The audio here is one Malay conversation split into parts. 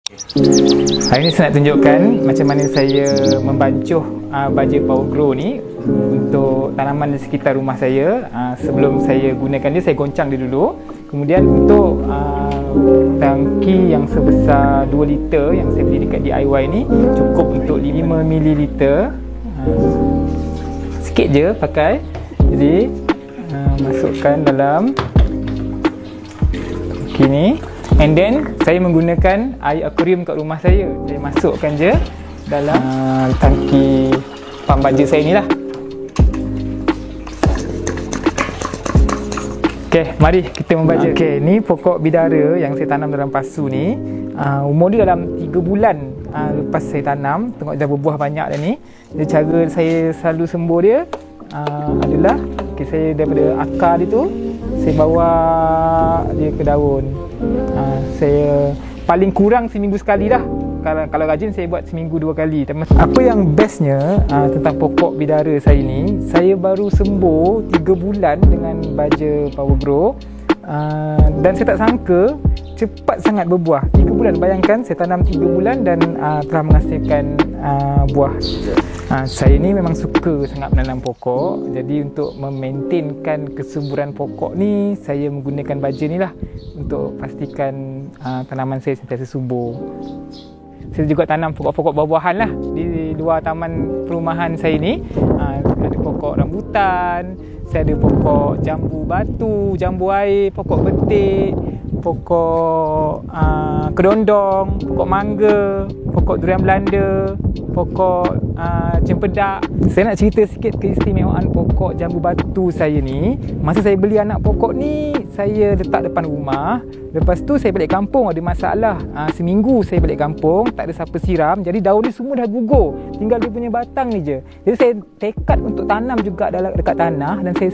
Hari ni saya nak tunjukkan macam mana saya membancuh baja Power Grow ni untuk tanaman di sekitar rumah saya. Sebelum saya gunakan dia, saya goncang dia dulu. Kemudian untuk tangki yang sebesar 2 liter yang saya beli dekat DIY ni cukup untuk 5 ml. Sikit je pakai. Jadi masukkan dalam tangki ni. And then saya menggunakan air akuarium kat rumah saya. Saya masukkan je dalam tangki pam baja saya ni lah. Okey, mari kita membaca. Okey, ni pokok bidara yang saya tanam dalam pasu ni. Umur dia dalam 3 bulan lepas saya tanam. Tengok dah berbuah banyak dah ni. Jadi cara saya selalu sembuh dia adalah saya daripada akar dia tu, saya bawa dia ke daun. Saya paling kurang seminggu sekali dah. Kalau rajin saya buat seminggu 2 kali. Apa yang bestnya tentang pokok bidara saya ni, saya baru sembuh 3 bulan dengan baja Power Grow. Dan saya tak sangka cepat sangat berbuah. 3 bulan, bayangkan saya tanam 3 bulan dan telah menghasilkan buah. Saya ni memang suka sangat menanam pokok. Jadi untuk memaintainkan kesuburan pokok ni, saya menggunakan baja ni lah untuk pastikan tanaman saya sentiasa subur. Saya juga tanam pokok-pokok buah-buahan lah di luar taman perumahan saya ni. Ada pokok rambutan, saya ada pokok jambu batu, jambu air, pokok betik, pokok kedondong, pokok mangga, pokok durian Belanda, pokok cempedak. Saya nak cerita sikit keistimewaan pokok jambu batu saya ni. Masa saya beli anak pokok ni, saya letak depan rumah. Lepas tu saya balik kampung, ada masalah. Seminggu saya balik kampung, tak ada siapa siram. Jadi daun ni semua dah gugur, tinggal dia punya batang ni je. Jadi saya tekad untuk tanam juga dekat tanah. Dan saya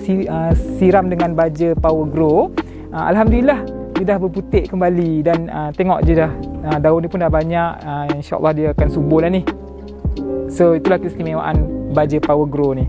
siram dengan baja Power Grow. Alhamdulillah dia dah berputik kembali. Dan tengok je dah, daun ni pun dah banyak. InsyaAllah dia akan subur lah ni. So itulah keistimewaan baja Power Grow ni.